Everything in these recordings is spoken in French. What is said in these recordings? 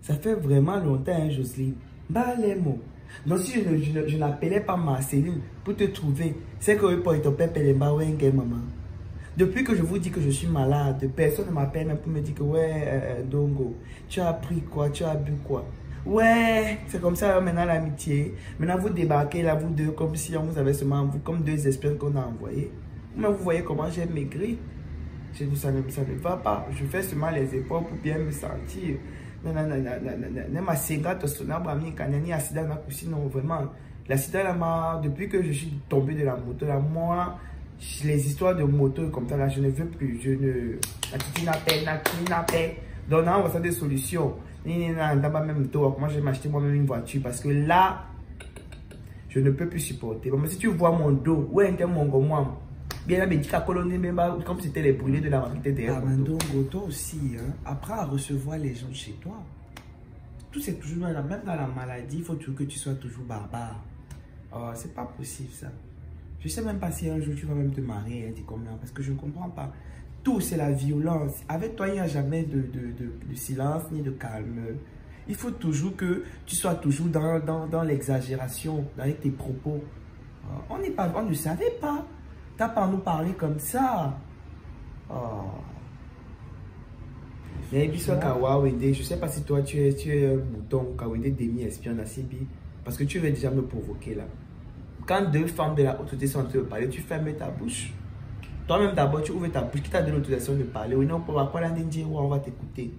Ça fait vraiment longtemps, hein, Jocelyne. Bah, les mots. Donc, si je n'appelais pas Marceline pour te trouver, c'est que pour ton père, maman. Depuis que je vous dis que je suis malade, personne ne m'appelle même pour me dire que ouais, Dongo, tu as pris quoi, tu as bu quoi. Ouais, c'est comme ça maintenant l'amitié. Maintenant vous débarquez là, vous deux, comme si on vous avait seulement vous, comme deux espions qu'on a envoyés. Mais vous voyez comment j'ai maigri. Ça ne va pas. Je fais seulement les efforts pour bien me sentir. Non, vraiment. L'accident là, depuis que je suis tombé de la moto là, moi, les histoires de moto comme ça là, je ne veux plus. Je ne. Donc là, on va faire des solutions. Moi, je vais m'acheter moi-même une voiture parce que là, je ne peux plus supporter. Mais si tu vois mon dos, ouais, mon moi. Bien là, comme si c'était les brûlés de la marque derrière. Mandongo, toi aussi, hein, apprends à recevoir les gens chez toi. Tout c'est toujours même dans la maladie, il faut toujours que tu sois toujours barbare. Oh, c'est pas possible ça. Je sais même pas si un jour tu vas même te marier, hein, dis comme là, parce que je ne comprends pas. Tout c'est la violence. Avec toi, il n'y a jamais de silence ni de calme. Il faut toujours que tu sois toujours dans l'exagération, avec tes propos. Oh, on ne savait pas. T'as pas à nous parler comme ça. Oh. Je sais pas si toi tu es un bouton Kawede demi-espion à Sibi. Parce que tu veux déjà me provoquer là. Quand deux femmes de la autorité sont en train de parler, tu fermes ta bouche. Toi-même d'abord, tu ouvres ta bouche. Qui t'a donné l'autorisation de parler? Oui, non, on va t'écouter.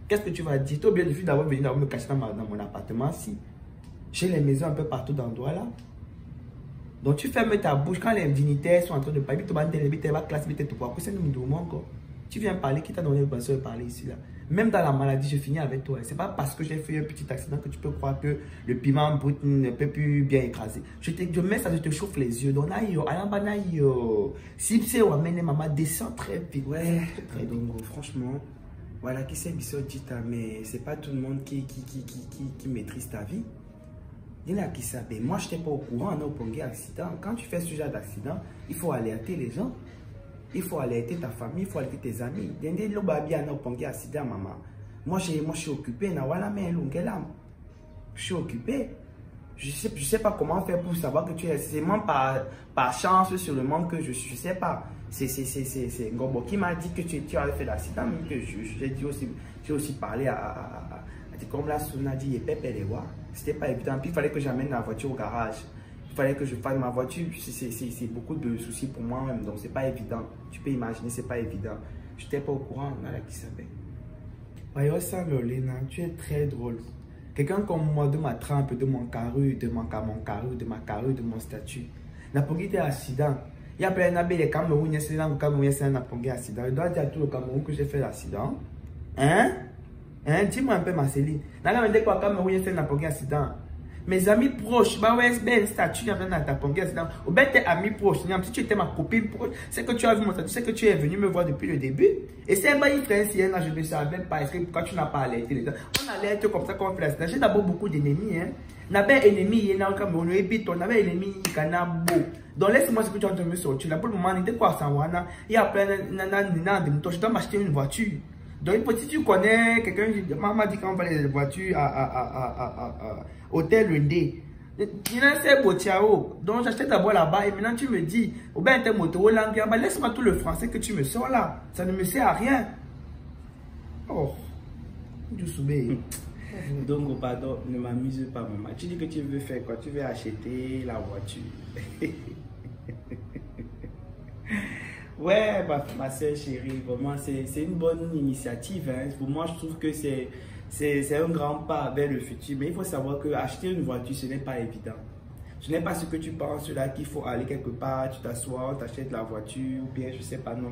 Qu'est-ce que tu vas dire? Tu es obligé d'avoir venu me cacher dans mon appartement si. J'ai les maisons un peu partout dans l'endroit là. Donc tu fermes ta bouche quand les dignitaires sont en train de parler. Tu viens parler, qui t'a donné l'autorisation de parler ici là. Même dans la maladie, je finis avec toi. C'est pas parce que j'ai fait un petit accident que tu peux croire que le piment brut ne peut plus bien écraser. Je mets ça, je te chauffe les yeux. Donc là, si c'est ou amène maman, descend très vite. Ouais, très donc franchement, voilà qui c'est dit, mais c'est pas tout le monde qui maîtrise ta vie. Qui savait. Moi, je n'étais pas au courant, on a au accident. Quand tu fais ce genre d'accident, il faut alerter les gens. Il faut alerter ta famille, il faut alerter tes amis. Moi, je suis occupé. Je suis occupé. Je sais pas comment faire pour savoir que tu es. C'est vraiment par chance sur le monde que je sais pas. C'est Ngobo qui m'a dit que tu avais fait l'accident, mais que j'ai aussi parlé à comme la Souna dit, et Pepe les voir. C'était pas évident. Puis il fallait que j'amène la voiture au garage. Il fallait que je fasse ma voiture. C'est beaucoup de soucis pour moi-même. Donc c'est pas évident. Tu peux imaginer, c'est pas évident. Je n'étais pas au courant, on a là qui savait. Tu es très drôle. Quelqu'un comme moi, de ma trempe, de mon carré, de mon statut. N'a pas été accident. Il y a plein de Camerounais, c'est dans le Cameroun, c'est un accident. Je dois dire à tout le Cameroun que j'ai fait l'accident. Hein? Hein? Dis-moi un peu, Marceline. Dans la même quoi, Cameroun, c'est un accident. Mes amis proches, bah ouais, c'est un statut dans un accident. Ou bien tes amis proches, si tu étais ma copine proche, c'est que tu as vu mon statut, c'est que tu es venu me voir depuis le début. Et c'est un bail français, je ne savais même pas. Est-ce que pourquoi tu n'as pas alerté les gens? On alerte comme ça qu'on fait l'accident. J'ai d'abord beaucoup d'ennemis, hein. On avait ennemi, il y a un Cameroun, on avait ennemi, il y a un beau. Donc laisse-moi ce que tu es en train de me sortir. Là, pour le moment, il y a quoi ça, il y a plein de motos, je dois m'acheter une voiture. Donc, si tu connais quelqu'un, maman dit qu'on va les voitures à Hôtel Lundé. Il y a un beau tiao. Donc, j'achète d'abord là-bas et maintenant tu me dis, ou bien t'es moto, laisse-moi tout le français que tu me sors là. Ça ne me sert à rien. Oh, du soubé. Donc, pardon, ne m'amuse pas, maman. Tu dis que tu veux faire quoi? Tu veux acheter la voiture. Ouais, ma soeur chérie, vraiment, c'est une bonne initiative. Hein. Pour moi, je trouve que c'est un grand pas vers le futur. Mais il faut savoir que acheter une voiture, ce n'est pas évident. Ce n'est pas ce que tu penses là qu'il faut aller quelque part, tu t'assois, tu achètes la voiture, ou bien je sais pas, non.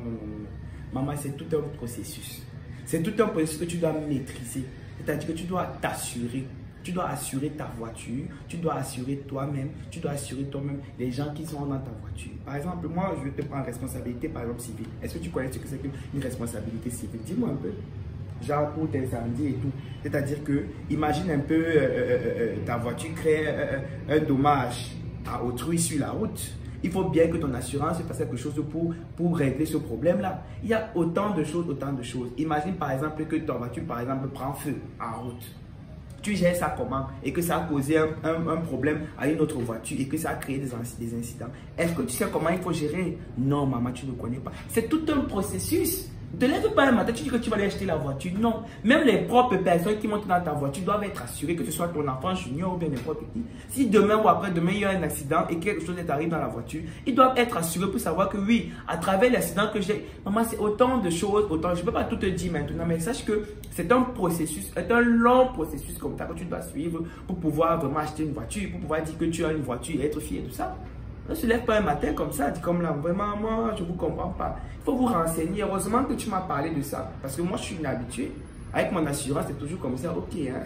Maman, c'est tout un processus. C'est tout un processus que tu dois maîtriser. C'est-à-dire que tu dois t'assurer. Tu dois assurer ta voiture, tu dois assurer toi-même, tu dois assurer toi-même les gens qui sont dans ta voiture. Par exemple, moi, je vais te prendre responsabilité, par exemple, civile. Est-ce que tu connais ce que c'est qu'une responsabilité civile? Dis-moi un peu. Genre pour tes incendies et tout. C'est-à-dire que, imagine un peu, ta voiture crée un dommage à autrui sur la route. Il faut bien que ton assurance fasse quelque chose pour régler ce problème-là. Il y a autant de choses. Imagine par exemple que ta voiture, par exemple, prend feu en route. tu gères ça comment et que ça a causé un problème à une autre voiture et que ça a créé des incidents. Est-ce que tu sais comment il faut gérer? Non, maman, tu ne connais pas. C'est tout un processus. Ne te lève pas un matin, tu dis que tu vas aller acheter la voiture. Non. Même les propres personnes qui montent dans ta voiture doivent être assurées, que ce soit ton enfant junior ou bien n'importe qui. Si demain ou après-demain, il y a un accident et quelque chose t'arrive dans la voiture, ils doivent être assurés pour savoir que oui, à travers l'accident que j'ai, maman, c'est autant de choses, autant. Je ne peux pas tout te dire maintenant, mais sache que c'est un processus, c'est un long processus comme ça que tu dois suivre pour pouvoir vraiment acheter une voiture, pour pouvoir dire que tu as une voiture et être fier de ça. Ne se lève pas un matin comme ça, dit comme là, vraiment, moi, je ne vous comprends pas. Il faut vous renseigner. Heureusement que tu m'as parlé de ça. Parce que moi, je suis inhabitué. Avec mon assurance, c'est toujours comme ça. Ok, hein.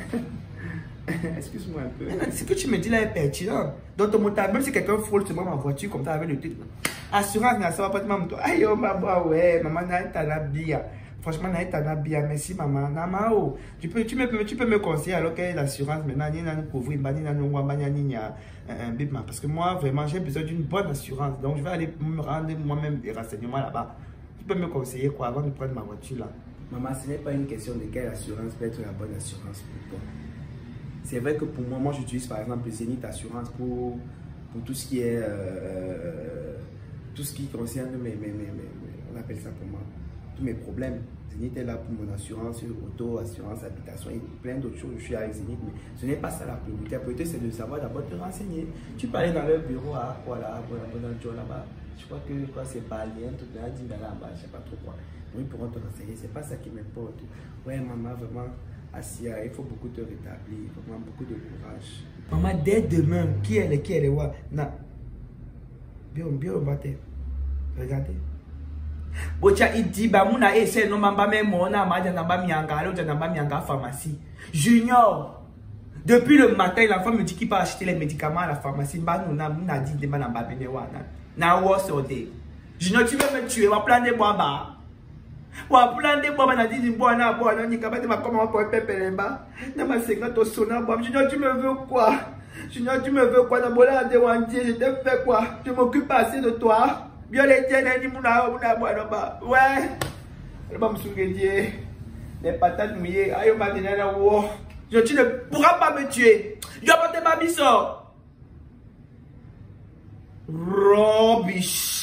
Excuse-moi un peu. Ce que tu me dis là est pertinent. Dans ton motard, même si quelqu'un frôle seulement ma voiture comme ça avec le titre. Assurance, ça va pas te maman. Aïe, oh, maman, ouais, maman, n'a bien. Franchement, n'a bien. Merci, maman. Namao. Tu peux me conseiller alors quelle est l'assurance maintenant? Ni n'a nous couvrir, ni n'a nous voir, ni un bip. Parce que moi, vraiment, j'ai besoin d'une bonne assurance. Donc, je vais aller me rendre moi-même des renseignements là-bas. Tu peux me conseiller quoi avant de prendre ma voiture là? Maman, ce n'est pas une question de quelle assurance peut être la bonne assurance pour toi. C'est vrai que pour moi, j'utilise par exemple le Zenith Assurance pour tout ce qui est tout ce qui concerne on appelle ça pour moi, tous mes problèmes. Zenith est là pour mon assurance auto, assurance habitation et plein d'autres choses. Je suis avec Zenith, mais ce n'est pas ça la priorité. La priorité, c'est de savoir d'abord te renseigner. Tu peux aller dans leur bureau à quoi là, dans le job là-bas. Je crois que c'est pas lien, tout là, dit là-bas, je sais pas trop quoi. Ils pourront te renseigner, c'est pas ça qui m'importe. Ouais, maman, vraiment, Asia, il faut beaucoup te rétablir, vraiment beaucoup de courage. Maman, dès demain, qui elle est, ouais. Non. Bien, battez. Regardez. Bocha, il dit, bah, mouna, c'est non, maman, mais mon âme, j'en ai pharmacie. Junior. Depuis le matin, l'enfant me dit qu'il peut acheter les médicaments à la pharmacie. Bah, nous, on a dit, demain, on va venir voir. Junior, tu veux me tuer, on va planer moi, bah. Wa plande boba na dit bwana ni kabate ma comment pour pepe lemba na ma senga to sona bob. Junior, tu me veux quoi? Junior, tu me veux quoi? Na bola de wandier, je t'ai fait quoi? Tu m'occupes assez de toi. Bien les tiens ni muna bwana ba. Ouais. Le ba msungedier. Les patates mouillées, ayo ma dinana wo. Tu ne pourras pas me tuer. Je vais porter ma biso. Rubbish.